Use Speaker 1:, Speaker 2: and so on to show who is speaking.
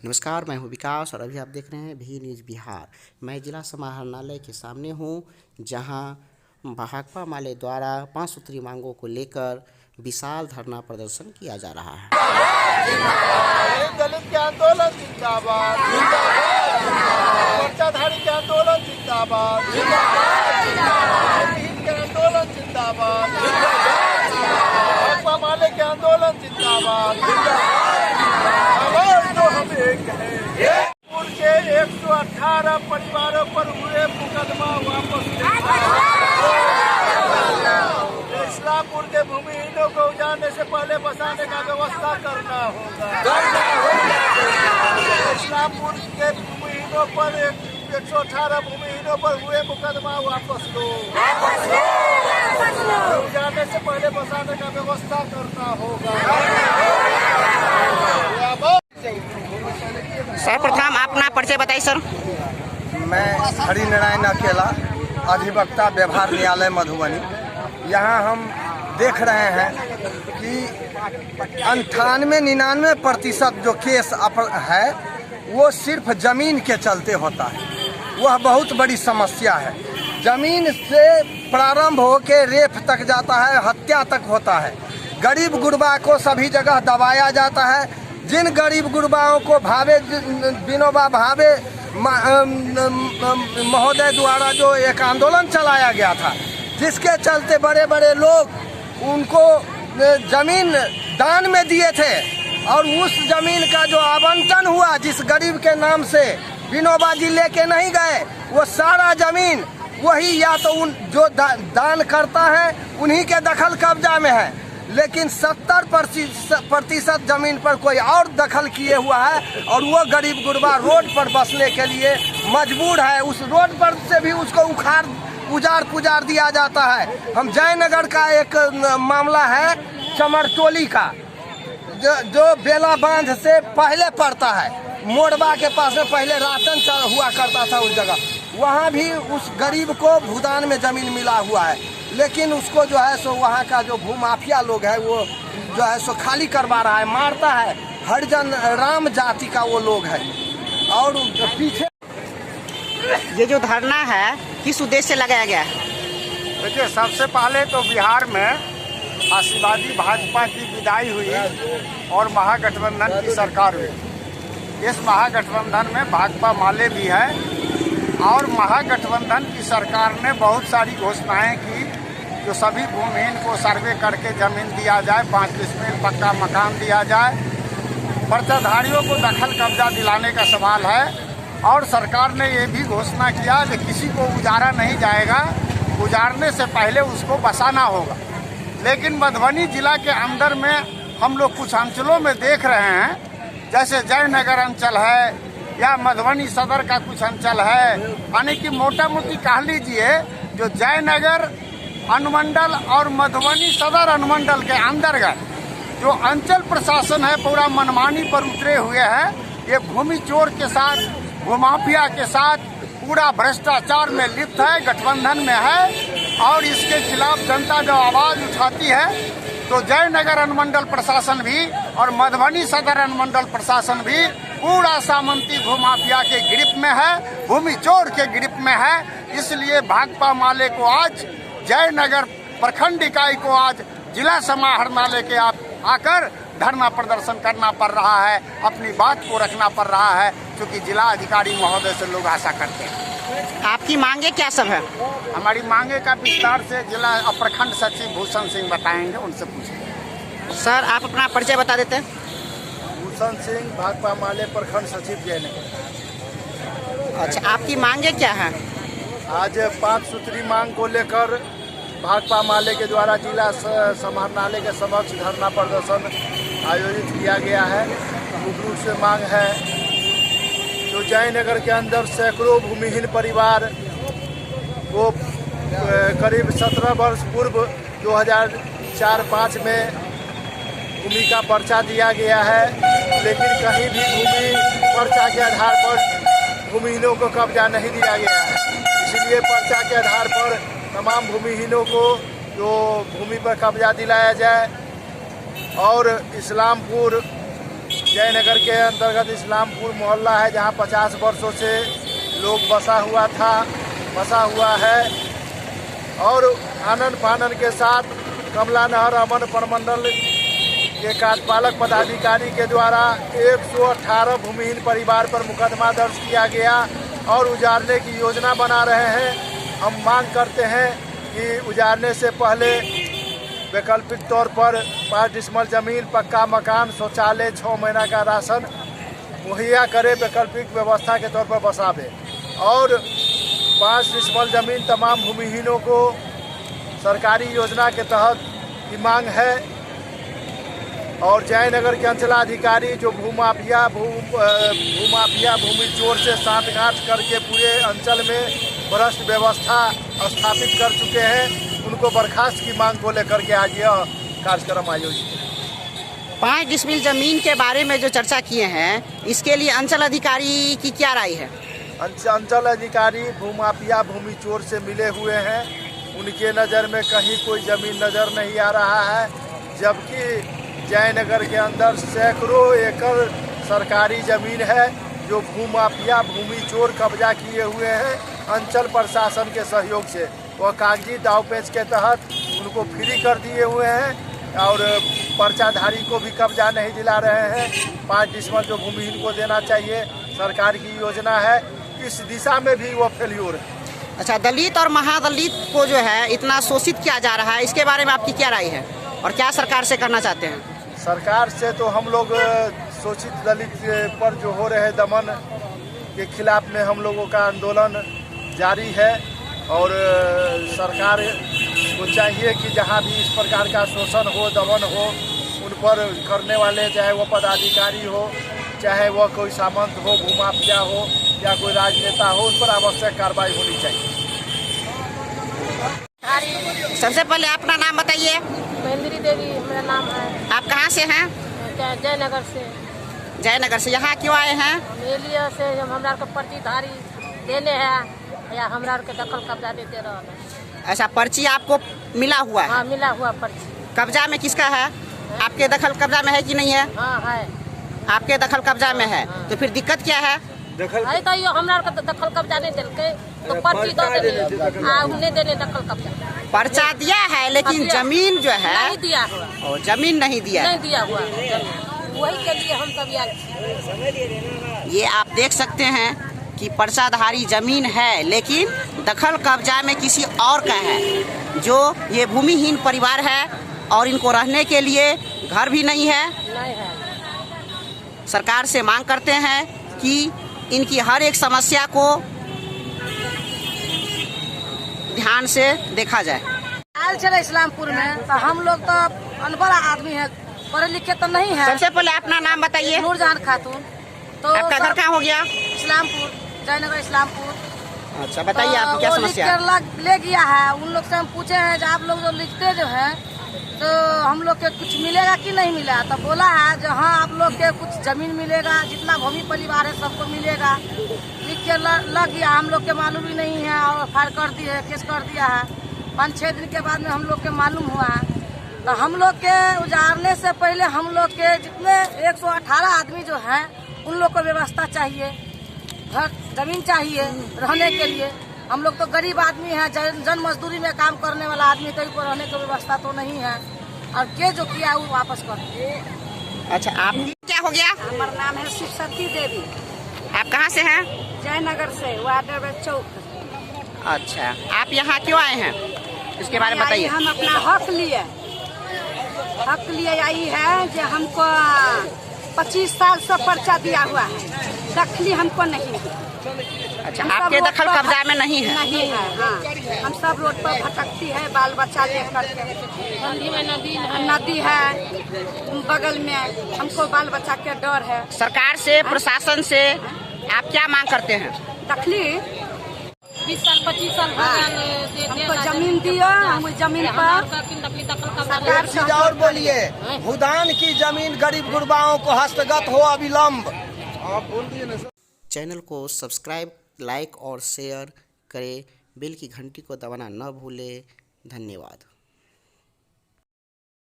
Speaker 1: नमस्कार, मैं हूं विकास और अभी आप देख रहे हैं भी न्यूज़ बिहार। मैं जिला समाहरणालय के सामने हूं, जहां भाकपा माले द्वारा 5 सूत्री मांगों को लेकर विशाल धरना प्रदर्शन किया जा रहा है।
Speaker 2: दलित के आंदोलन जिंदाबाद, मोर्चाधारी के आंदोलन जिंदाबाद, के आंदोलन जिंदाबाद, भाकपा माले के आंदोलन जिंदाबाद। के 118 परिवारों पर हुए मुकदमा वापस इस्लामपुर के भूमिहीनों को उजाड़ने से पहले बसाने का व्यवस्था करना होगा। इस्लामपुर के भूमिहीनों पर 118 भूमिहीनों पर हुए मुकदमा वापस लो। उजाड़ने से पहले बसाने का व्यवस्था करना होगा।
Speaker 1: सर्वप्रथम अपना परिचय बताइए सर।
Speaker 3: मैं हरिनारायण अकेला, अधिवक्ता व्यवहार न्यायालय मधुबनी। यहाँ हम देख रहे हैं कि 98-99% जो केस है वो सिर्फ ज़मीन के चलते होता है। वह बहुत बड़ी समस्या है। ज़मीन से प्रारंभ होकर रेप तक जाता है, हत्या तक होता है। गरीब गुरबा को सभी जगह दबाया जाता है। जिन गरीब गुरबाओं को भावे विनोबा भावे महोदय द्वारा जो एक आंदोलन चलाया गया था, जिसके चलते बड़े बड़े लोग उनको जमीन दान में दिए थे, और उस जमीन का जो आवंटन हुआ जिस गरीब के नाम से, विनोबा जी लेके नहीं गए, वो सारा जमीन वही या तो उन जो दान करता है उन्हीं के दखल कब्जा में है। लेकिन 70% जमीन पर कोई और दखल किए हुआ है, और वो गरीब गुरबा रोड पर बसने के लिए मजबूर है। उस रोड पर से भी उसको उजाड़ पुजार दिया जाता है। हम जयनगर का एक मामला है, चमरटोली का, जो बेला बांध से पहले पड़ता है। मोरबा के पास में पहले रातन हुआ करता था उस जगह, वहाँ भी उस गरीब को भूदान में जमीन मिला हुआ है। लेकिन उसको जो है सो वहाँ का जो भूमाफिया लोग है वो जो है सो खाली करवा रहा है, मारता है। हरिजन राम जाति का वो लोग है। और पीछे
Speaker 1: ये जो धरना है किस उद्देश्य से लगाया गया है?
Speaker 2: देखिए, सबसे पहले तो बिहार में आशीर्वादी भाजपा की विदाई हुई और महागठबंधन की सरकार हुई। इस महागठबंधन में भाकपा माले भी है, और महागठबंधन की सरकार ने बहुत सारी घोषणाएं की, जो सभी भूमिहीन को सर्वे करके जमीन दिया जाए, 5 डिसमिल पक्का मकान दिया जाए। पर्चाधारियों को दखल कब्जा दिलाने का सवाल है। और सरकार ने ये भी घोषणा किया कि किसी को उजाड़ा नहीं जाएगा, उजाड़ने से पहले उसको बसाना होगा। लेकिन मधुबनी जिला के अंदर में हम लोग कुछ अंचलों में देख रहे हैं, जैसे जयनगर अंचल है या मधुबनी सदर का कुछ अंचल है, यानी कि मोटा मोटी कह लीजिए जो जयनगर अनुमंडल और मधुबनी सदर अनुमंडल के अंतर्गत जो अंचल प्रशासन है पूरा मनमानी पर उतरे हुए हैं। ये भूमि चोर के साथ, भूमाफिया के साथ पूरा भ्रष्टाचार में लिप्त है, गठबंधन में है। और इसके खिलाफ जनता जो आवाज उठाती है, तो जयनगर अनुमंडल प्रशासन भी और मधुबनी सदर अनुमंडल प्रशासन भी पूरा सामंती भूमाफिया के ग्रिप में है, भूमि चोर के ग्रिप में है। इसलिए भाकपा माले को आज जयनगर प्रखंड इकाई को आज जिला समाहरणालय के आकर धरना प्रदर्शन करना पड़ रहा है, अपनी बात को रखना पड़ रहा है, क्योंकि जिला अधिकारी महोदय से लोग आशा करते हैं।
Speaker 1: आपकी मांगे क्या सब है?
Speaker 2: हमारी मांगे का विस्तार से जिला प्रखंड सचिव भूषण सिंह बताएंगे, उनसे पूछेंगे।
Speaker 1: सर, आप अपना परिचय बता देते हैं।
Speaker 2: भूषण सिंह, भाकपा माले प्रखंड सचिव जयनगर।
Speaker 1: अच्छा, आपकी मांगे क्या है?
Speaker 2: आज 5 सूत्री मांग को लेकर भाकपा माले के द्वारा जिला समाहरणालय के समक्ष धरना प्रदर्शन आयोजित किया गया है। मुख्य रूप से मांग है जो जयनगर के अंदर सैकड़ों भूमिहीन परिवार को करीब 17 वर्ष पूर्व 2004-05 में भूमि का पर्चा दिया गया है, लेकिन कहीं भी भूमि पर्चा के आधार पर भूमिहीनों को कब्जा नहीं दिया गया है। इसलिए पर्चा के आधार पर तमाम भूमिहीनों को जो भूमि पर कब्जा दिलाया जाए और इस्लामपुर जयनगर के अंतर्गत इस्लामपुर मोहल्ला है, जहां 50 वर्षों से लोग बसा हुआ है और आनंद फानन के साथ कमला नहर अमन प्रमंडल के कार्यपालक पदाधिकारी के द्वारा 118 भूमिहीन परिवार पर मुकदमा दर्ज किया गया और उजारने की योजना बना रहे हैं। हम मांग करते हैं कि उजारने से पहले वैकल्पिक तौर पर 5 डिसमल जमीन, पक्का मकान, शौचालय, 6 महीना का राशन मुहैया करे, वैकल्पिक व्यवस्था के तौर पर बसावे और 5 डिसमल जमीन तमाम भूमिहीनों को सरकारी योजना के तहत की मांग है। और जयनगर के अंचलाधिकारी जो भूमाफिया भूमि चोर से सांठगांठ करके पूरे अंचल में भ्रष्ट व्यवस्था स्थापित कर चुके हैं, उनको बर्खास्त की मांग को लेकर के आज यह कार्यक्रम आयोजित।
Speaker 1: 5 डिसमिल जमीन के बारे में जो चर्चा किए हैं, इसके लिए अंचल अधिकारी की क्या राय है?
Speaker 2: अंचल अधिकारी भूमाफिया भूमि चोर से मिले हुए हैं, उनके नज़र में कहीं कोई ज़मीन नज़र नहीं आ रहा है, जबकि जयनगर के अंदर सैकड़ों एकड़ सरकारी ज़मीन है जो भूमाफिया भूमि चोर कब्जा किए हुए हैं। अंचल प्रशासन के सहयोग से वह कागजी दावपेच के तहत उनको फ्री कर दिए हुए हैं और पर्चाधारी को भी कब्जा नहीं दिला रहे हैं। 5 डिसमल जो भूमिहीन को देना चाहिए, सरकार की योजना है, इस दिशा में भी वो फेल्योर है।
Speaker 1: अच्छा, दलित और महादलित को जो है इतना शोषित किया जा रहा है, इसके बारे में आपकी क्या राय है और क्या सरकार से करना चाहते हैं?
Speaker 2: सरकार से तो हम लोग शोषित दलित पर जो हो रहे दमन के खिलाफ में हम लोगों का आंदोलन जारी है और सरकार को चाहिए कि जहां भी इस प्रकार का शोषण हो, दमन हो, उन पर करने वाले, चाहे वो पदाधिकारी हो, चाहे वह कोई सामंत हो, भूमाफिया हो या कोई राजनेता हो, उस पर आवश्यक कार्रवाई होनी चाहिए।
Speaker 1: सबसे पहले अपना नाम बताइए।
Speaker 4: महेंद्री देवी मेरा नाम है।
Speaker 1: आप कहाँ से हैं?
Speaker 4: जयनगर से।
Speaker 1: जयनगर से यहाँ क्यों आए हैं?
Speaker 4: मेलिया से हमरा के पर्चीधारी देने हैं या हमरा के दखल कब्जा देते रहे।
Speaker 1: ऐसा पर्ची आपको मिला हुआ है?
Speaker 4: हाँ, मिला हुआ पर्ची।
Speaker 1: कब्जा में किसका है? आपके दखल कब्जा में है कि नहीं है?
Speaker 4: हाँ है।
Speaker 1: आपके दखल कब्जा में है, तो फिर दिक्कत क्या है?
Speaker 4: है तो यो हमरा के दखल कब्जा नहीं दिलके तो पर्ची दो देने आ उन्हें देने दखल कब्जा।
Speaker 1: पर्चा दिया है लेकिन जमीन जो है
Speaker 4: नहीं दिया हुआ।
Speaker 1: और जमीन नहीं दिया
Speaker 4: हुआ, वही के लिए हम सब यार।
Speaker 1: ये आप देख सकते हैं कि पर्चाधारी जमीन है लेकिन दखल कब्जा में किसी और का है। जो ये भूमिहीन परिवार है और इनको रहने के लिए घर भी नहीं है। सरकार से मांग करते हैं कि इनकी हर एक समस्या को ध्यान से देखा जाए।
Speaker 4: आयल चले इस्लामपुर में तो हम लोग तो अनपढ़ आदमी है, पढ़े लिखे तो नहीं है।
Speaker 1: सबसे पहले अपना नाम बताइए।
Speaker 4: नूरजहान खातून। तो
Speaker 1: आपका घर कहाँ हो गया?
Speaker 4: इस्लामपुर, जयनगर इस्लामपुर।
Speaker 1: अच्छा, बताइए आपकी क्या समस्या है?
Speaker 4: ले गया है, उन लोग से हम पूछे हैं आप लोग जो लिखते जो है तो हम लोग के कुछ मिलेगा कि नहीं मिला, तो बोला है जो हाँ आप लोग के कुछ जमीन मिलेगा, जितना भूमि परिवार है सबको मिलेगा। लिख के लग गया, हम लोग के मालूम ही नहीं है और फायर कर दी है, केस कर दिया है। 5-6 दिन के बाद में हम लोग के मालूम हुआ है। तो हम लोग के उजारने से पहले हम लोग के जितने 118 आदमी जो हैं उन लोग को व्यवस्था चाहिए, घर जमीन चाहिए रहने के लिए। हम लोग तो गरीब आदमी है, जन मजदूरी में काम करने वाला आदमी, कहीं को रहने की व्यवस्था तो नहीं है और के जो किया वो वापस कर दिए।
Speaker 1: अच्छा, आप क्या हो गया?
Speaker 4: हमारा नाम है शिवशक्ति देवी।
Speaker 1: आप कहाँ से हैं?
Speaker 4: जयनगर से, वार्ड नंबर 4।
Speaker 1: अच्छा, आप यहाँ क्यों आए हैं, इसके बारे में बताइए।
Speaker 4: हम अपना हक लिए आई है जो हमको 25 साल से पर्चा दिया हुआ है, दखली हमको नहीं है।
Speaker 1: अच्छा, आपके दखल कब्जा में नहीं है?
Speaker 4: नहीं है, हाँ। हम सब रोड पर भटकती है, बाल बच्चा लेकर के। नदी में नदी है बगल में, हमको बाल बच्चा के डर है।
Speaker 1: सरकार से, प्रशासन से आप क्या मांग करते हैं?
Speaker 4: दखली 20 साल 25 साल हमको जमीन दिया, हम जमीन पर सरकार से।
Speaker 3: और बोलिए, भूदान की जमीन गरीब गुरबाओं को हस्तगत हो अविलंब। आप बोल दिए ना।
Speaker 1: चैनल को सब्सक्राइब, लाइक और शेयर करें, बेल की घंटी को दबाना न भूलें। धन्यवाद।